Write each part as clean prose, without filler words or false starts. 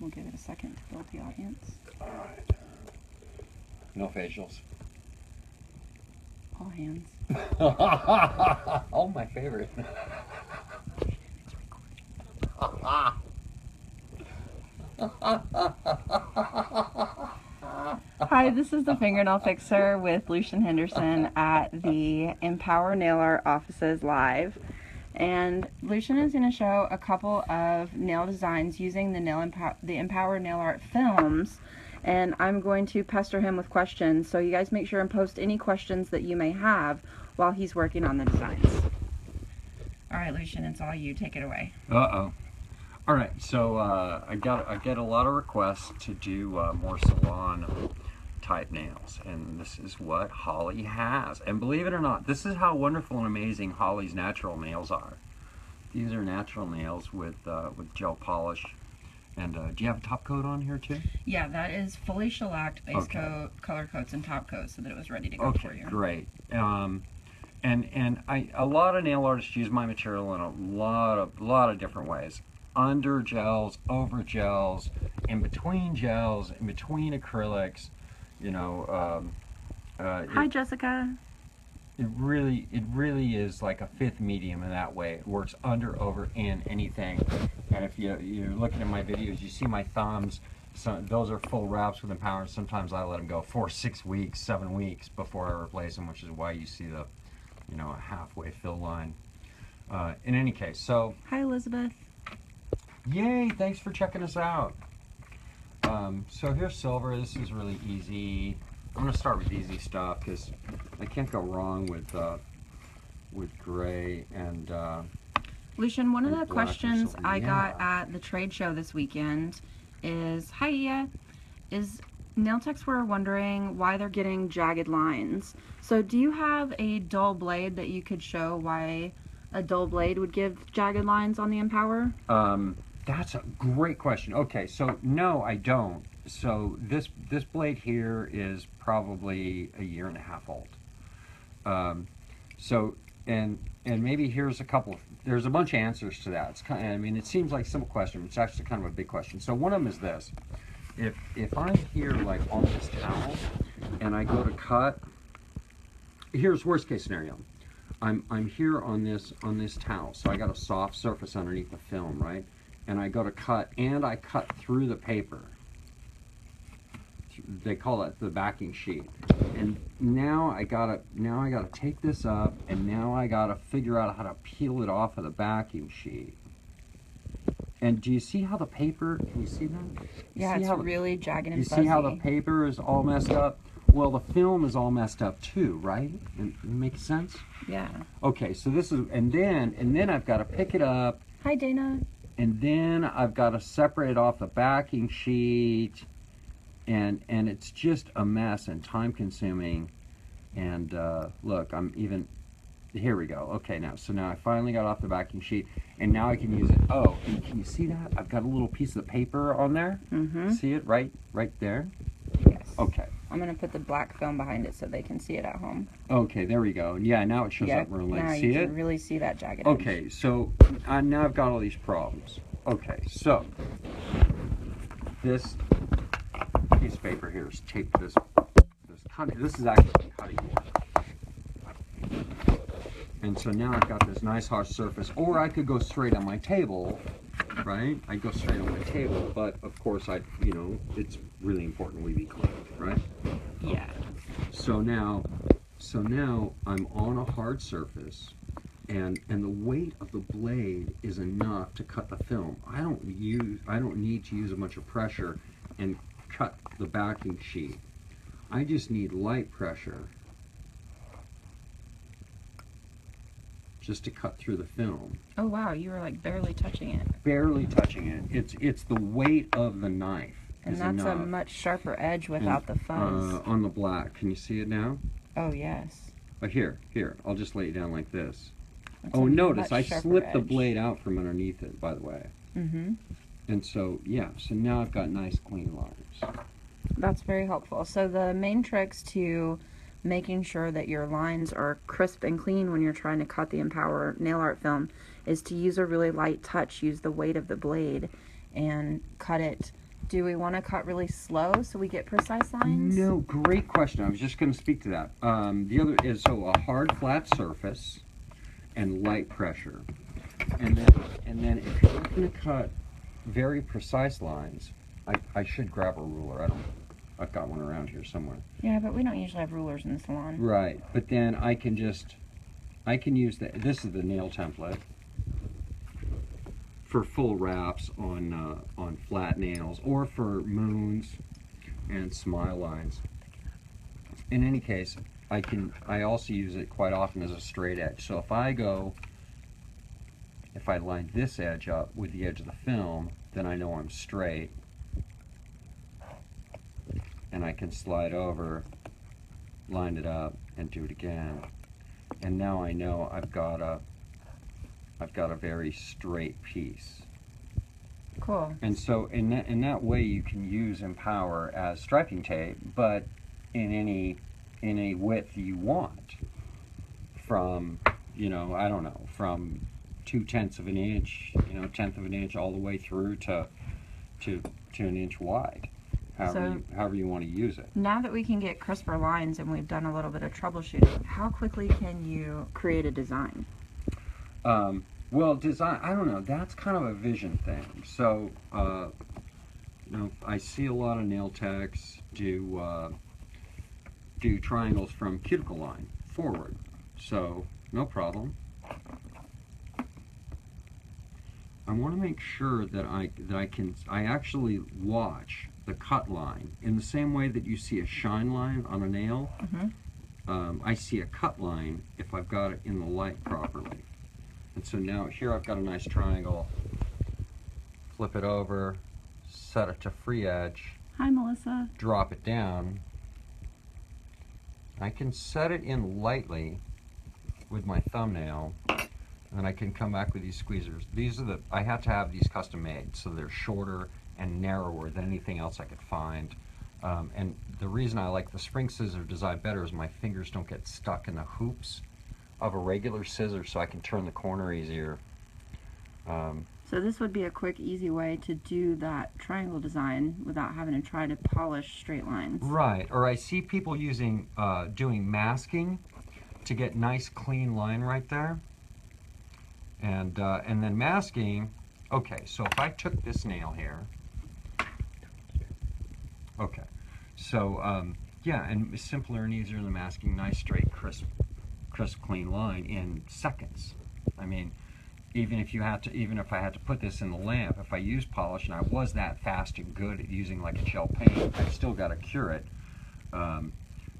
We'll give it a second to build the audience. Alright. No facials. All hands. Oh, my favorite. Hi, this is the Fingernail Fixer with Lucian Henderson at the Empower Nail Art Offices Live. And Lucian is going to show a couple of nail designs using the Empower Nail Art films. And I'm going to pester him with questions, so you guys make sure and post any questions that you may have while he's working on the designs. Alright, Lucian, it's all you. Take it away. Uh-oh. Alright, so I get a lot of requests to do more salon type nails, and this is what Holly has. And believe it or not, this is how wonderful and amazing Holly's natural nails are. These are natural nails with gel polish. And do you have a top coat on here too? Yeah, that is fully shellacked, base coat, color coats, and top coat, so that it was ready to go for you. Okay, great. And a lot of nail artists use my material in a lot of different ways. Under gels, over gels, in between gels, in between acrylics. You know. Hi, Jessica. It really is like a fifth medium in that way. It works under, over, in, anything. And if you're looking at my videos, you see my thumbs. Those are full wraps with Empower. Sometimes I let them go 4, 6 weeks, 7 weeks before I replace them, which is why you see the, halfway fill line. In any case, so. Hi, Elizabeth. Yay! Thanks for checking us out. So here's silver. This is really easy. I'm going to start with easy stuff because I can't go wrong with gray and Lucian, one of the black questions silver. I got at the trade show this weekend is, is nail techs were wondering why they're getting jagged lines. So do you have a dull blade that you could show why a dull blade would give jagged lines on the Empower? That's a great question. Okay, so no, I don't. So this blade here is probably 1.5 years old. And maybe here's there's a bunch of answers to that. It's kind of, I mean, it seems like a simple question, but it's actually kind of a big question. So one of them is this: if I'm here like on this towel and I go to cut, here's worst case scenario. I'm here on this towel, so I got a soft surface underneath the film, right? And I go to cut, and I cut through the paper. They call it the backing sheet. And now I gotta take this up, and now I gotta figure out how to peel it off of the backing sheet. And do you see how the paper? Can you see that? Yeah, it's really jagged and fuzzy. You see how the paper is all messed up? Well, the film is all messed up too, right? It makes sense. Yeah. Okay, so this is, and then I've got to pick it up. Hi, Dana. And then I've got to separate off the backing sheet, and it's just a mess and time consuming. And look, here we go. Okay, now I finally got off the backing sheet, and now I can use it. Oh, and can you see that? I've got a little piece of paper on there. Mm-hmm. See it right there? Yes. Okay. I'm going to put the black film behind it so they can see it at home. Okay, there we go. Yeah, now it shows up real nice. Now see you it? can really see that jagged edge. Okay, so now I've got all these problems. Okay, so this piece of paper here is taped to this cutting. This is actually cutting board. And so now I've got this nice hard surface, or I could go straight on my table, right? I go straight on my table, but of course it's really important we be clean, right? Yeah. So now I'm on a hard surface, and the weight of the blade is enough to cut the film. I don't need to use a bunch of pressure and cut the backing sheet. I just need light pressure just to cut through the film. Oh wow, you were like barely touching it. Barely touching it. It's the weight of the knife. And that's enough. A much sharper edge without the fuzz. On the black, can you see it now? Oh yes. Here, I'll just lay it down like this. That's notice I slipped the blade out from underneath it, by the way. Mm-hmm. And so now I've got nice clean lines. That's very helpful. So the main tricks to making sure that your lines are crisp and clean when you're trying to cut the Empower nail art film is to use a really light touch. Use the weight of the blade and cut it Do we want to cut really slow so we get precise lines? No, great question. I was just going to speak to that. The other is a hard, flat surface and light pressure. And then if you're going to cut very precise lines, I should grab a ruler. I've got one around here somewhere. Yeah, but we don't usually have rulers in the salon. Right, but then I can use this is the nail template for full wraps on flat nails, or for moons and smile lines. In any case, I also use it quite often as a straight edge. So if I line this edge up with the edge of the film, then I know I'm straight, and I can slide over, line it up, and do it again. And now I know I've got a very straight piece. Cool. And so in that way you can use Empower as striping tape, but in any width you want, from, I don't know, from 2/10 of an inch, 1/10 of an inch, all the way through to an inch wide. However you want to use it. Now that we can get crisper lines and we've done a little bit of troubleshooting, how quickly can you create a design? Well, design, I don't know, that's kind of a vision thing. So, I see a lot of nail techs do triangles from cuticle line forward. So, no problem. I want to make sure that I actually watch the cut line in the same way that you see a shine line on a nail. Mm-hmm. I see a cut line if I've got it in the light properly. And so now here I've got a nice triangle. Flip it over, set it to free edge. Hi, Melissa. Drop it down. I can set it in lightly with my thumbnail, and then I can come back with these squeezers. I had to have these custom made, so they're shorter and narrower than anything else I could find. And the reason I like the spring scissor design better is my fingers don't get stuck in the hoops of a regular scissor, so I can turn the corner easier. So this would be a quick, easy way to do that triangle design without having to try to polish straight lines. Right, or I see people doing masking to get nice clean line right there. And then masking, okay, so if I took this nail here, okay, so yeah, and it's simpler and easier than masking, nice, straight, crisp, clean line in seconds. I mean, even if I had to put this in the lamp, if I used polish and I was that fast and good at using like a gel paint, I've still got to cure it.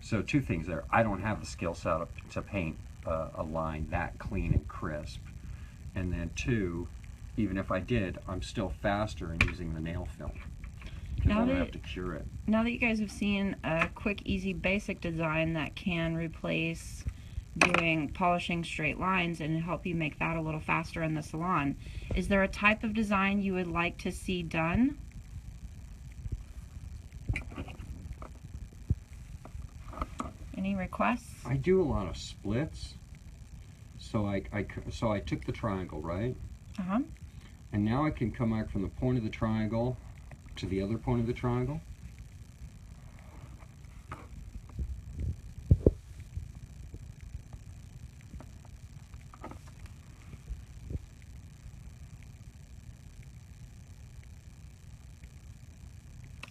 So two things there. I don't have the skill set to paint a line that clean and crisp. And then two, even if I did, I'm still faster in using the nail film, because I don't have to cure it. Now that you guys have seen a quick, easy, basic design that can replace polishing straight lines and help you make that a little faster in the salon, is there a type of design you would like to see done? Any requests? I do a lot of splits. So I took the triangle, right? Uh-huh. And now I can come back from the point of the triangle to the other point of the triangle.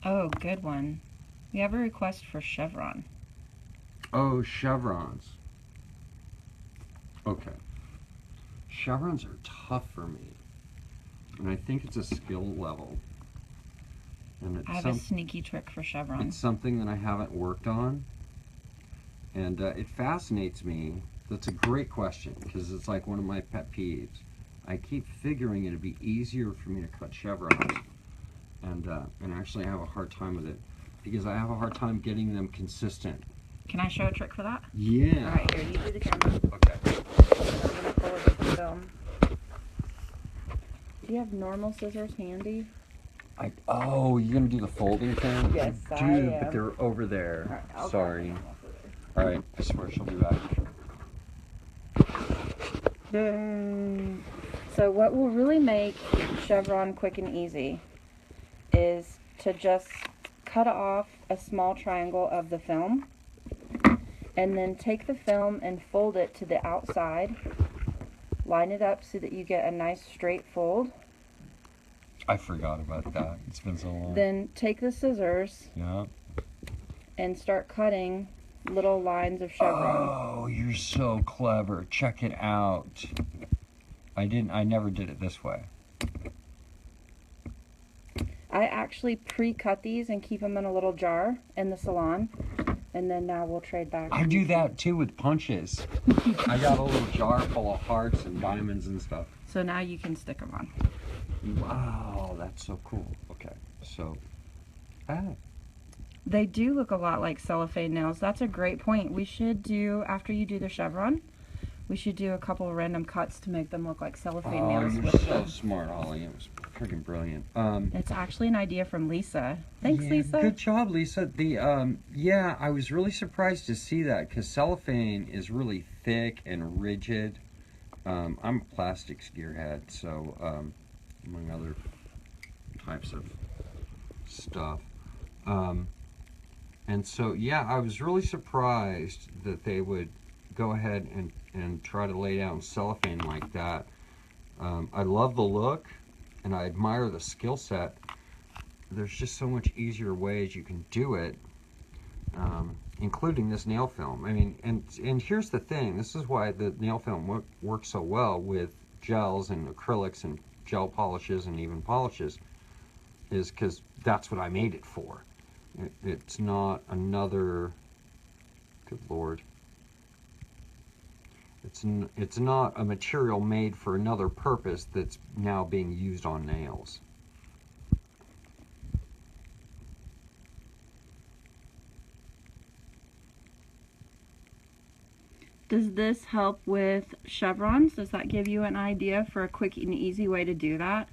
Oh, good one. We have a request for Chevron. Oh, chevrons. Okay. Chevrons are tough for me. And I think it's a skill level. And I have a sneaky trick for chevrons. It's something that I haven't worked on. And it fascinates me. That's a great question, because it's like one of my pet peeves. I keep figuring it'd be easier for me to cut chevrons. And actually I have a hard time with it, because I have a hard time getting them consistent. Can I show a trick for that? Yeah. All right, here, you do the camera. Okay. I'm gonna forward the film. Do you have normal scissors handy? Oh, you're gonna do the folding thing? Yes, I I do, am. but they're over there. All right, I'll Sorry. go. All right, I swear she'll be back. So what will really make chevron quick and easy is to just cut off a small triangle of the film, and then take the film and fold it to the outside. Line it up so that you get a nice straight fold. I forgot about that. It's been so long. Then take the scissors Yeah. and start cutting little lines of chevron. Oh, you're so clever. Check it out. I never did it this way. I actually pre-cut these and keep them in a little jar in the salon, and then now we'll trade back. I do that too with punches. I got a little jar full of hearts and diamonds and stuff. So now you can stick them on. Wow, that's so cool. Okay, so, They do look a lot like cellophane nails. That's a great point. We should do, after you do the chevron, we should do a couple of random cuts to make them look like cellophane nails. You're with so the... smart, Holly. It was freaking brilliant. It's actually an idea from Lisa. Thanks, yeah, Lisa. Good job, Lisa. Yeah, I was really surprised to see that because cellophane is really thick and rigid. I'm a plastics gearhead, so among other types of stuff. And so, yeah, I was really surprised that they would go ahead and try to lay down cellophane like that. I love the look, and I admire the skill set. There's just so much easier ways you can do it, including this nail film. I mean, and here's the thing. This is why the nail film works so well with gels and acrylics and gel polishes and even polishes, is because that's what I made it for. It's not another, good Lord, it's not a material made for another purpose that's now being used on nails. Does this help with chevrons? Does that give you an idea for a quick and easy way to do that?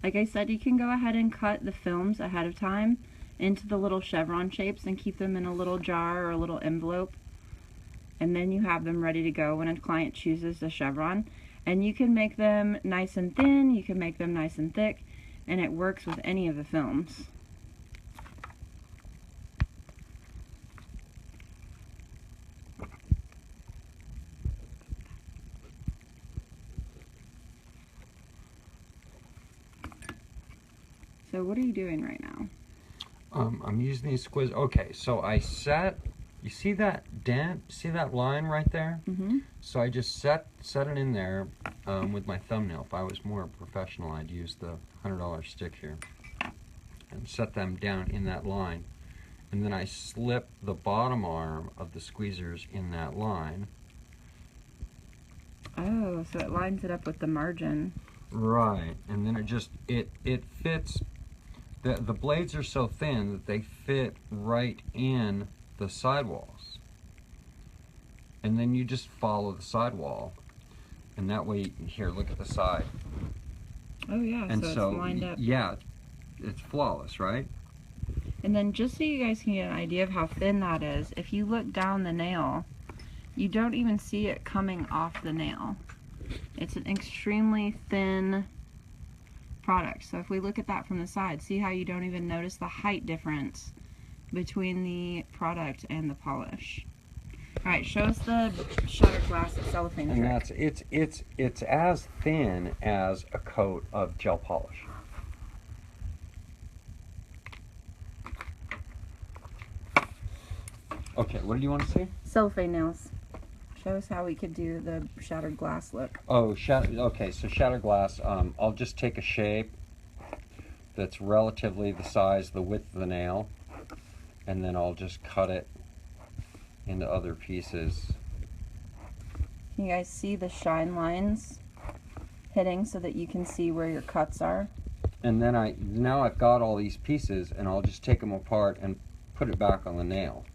Like I said, you can go ahead and cut the films ahead of time into the little chevron shapes and keep them in a little jar or a little envelope. And then you have them ready to go when a client chooses the chevron. And you can make them nice and thin, you can make them nice and thick, and it works with any of the films. So what are you doing right now? I'm using these squiz. Okay, so I set. You see that dent? See that line right there? Mm-hmm. So I just set it in there with my thumbnail. If I was more professional, I'd use the $100 stick here and set them down in that line. And then I slip the bottom arm of the squeezers in that line. Oh, so it lines it up with the margin. Right, and then it fits. The blades are so thin that they fit right in the sidewalls. And then you just follow the sidewall. And that way, here, look at the side. Oh yeah, And so it's lined up. Yeah, it's flawless, right? And then just so you guys can get an idea of how thin that is, if you look down the nail, you don't even see it coming off the nail. It's an extremely thin product. So if we look at that from the side, see how you don't even notice the height difference between the product and the polish. All right, show us the shattered glass cellophane And trick. that's it's as thin as a coat of gel polish. Okay, what do you want to see? Cellophane nails. Show us how we could do the shattered glass look. Oh, okay, so shattered glass, I'll just take a shape that's relatively the size, the width of the nail, and then I'll just cut it into other pieces. Can you guys see the shine lines hitting so that you can see where your cuts are? And then now I've got all these pieces, and I'll just take them apart and put it back on the nail.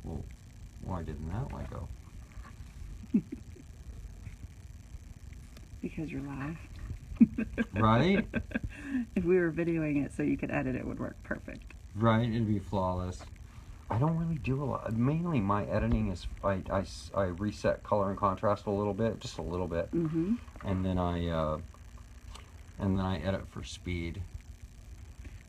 Well, why didn't that let go? Because you're live. Right? If we were videoing it so you could edit, it would work perfect. Right, it'd be flawless. I don't really do a lot. Mainly my editing is I reset color and contrast a little bit, just a little bit, Mm-hmm. and then I edit for speed.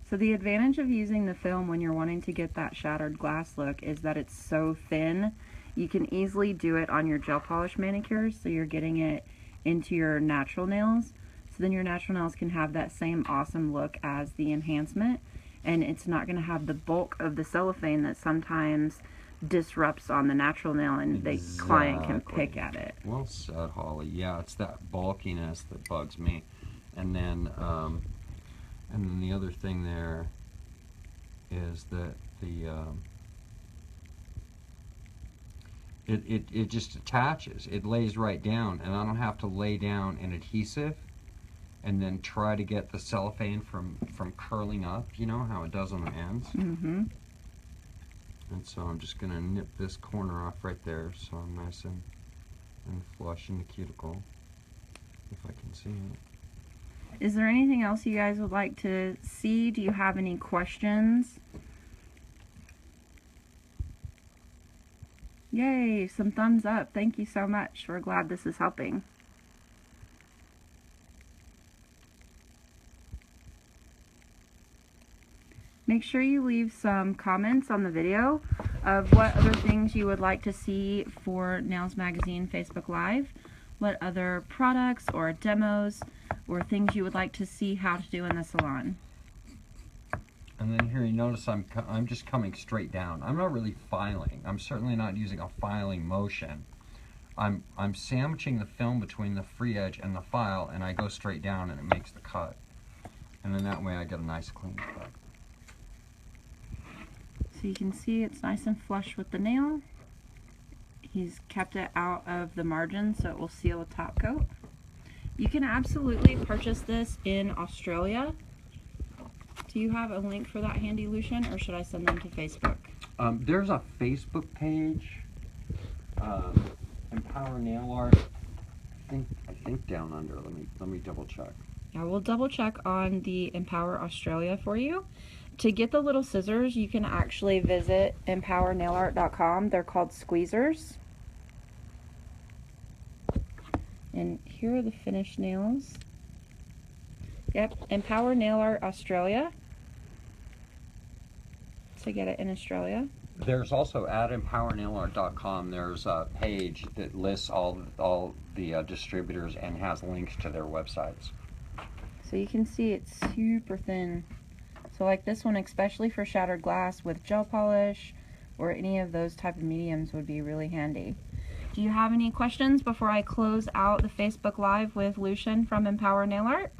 So the advantage of using the film when you're wanting to get that shattered glass look is that it's so thin. You can easily do it on your gel polish manicures, so you're getting it into your natural nails. So then your natural nails can have that same awesome look as the enhancement, and it's not going to have the bulk of the cellophane that sometimes disrupts on the natural nail, and the client can pick at it. Well said, Holly. Yeah, it's that bulkiness that bugs me. And then the other thing there is that it just attaches. It lays right down, and I don't have to lay down an adhesive and then try to get the cellophane from curling up. You know how it does on the ends. Mm-hmm. And so I'm just gonna nip this corner off right there, so I'm nice and flush in the cuticle, if I can see it. Is there anything else you guys would like to see? Do you have any questions? Yay, some thumbs up. Thank you so much. We're glad this is helping. Make sure you leave some comments on the video of what other things you would like to see for Nails Magazine Facebook Live, what other products or demos or things you would like to see how to do in the salon. And then here you notice I'm just coming straight down. I'm not really filing. I'm certainly not using a filing motion. I'm sandwiching the film between the free edge and the file, and I go straight down and it makes the cut. And then that way I get a nice clean cut. So you can see it's nice and flush with the nail. He's kept it out of the margin so it will seal a top coat. You can absolutely purchase this in Australia. Do you have a link for that handy, Lucian, or should I send them to Facebook? There's a Facebook page, Empower Nail Art. I think down under. Let me double check. I will double check on the Empower Australia for you. To get the little scissors, you can actually visit empowernailart.com. They're called squeezers. And here are the finished nails. Yep, Empower Nail Art Australia. To get it in Australia. There's also at empowernailart.com. There's a page that lists all the distributors and has links to their websites. So you can see it's super thin. So like this one, especially for shattered glass with gel polish or any of those type of mediums would be really handy. Do you have any questions before I close out the Facebook Live with Lucian from Empower Nail Art?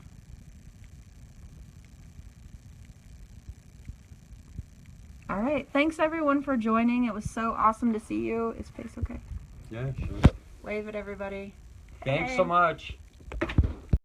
All right, thanks everyone for joining. It was so awesome to see you. Is face okay? Yeah, sure. Wave at everybody. Thanks Hey. so much.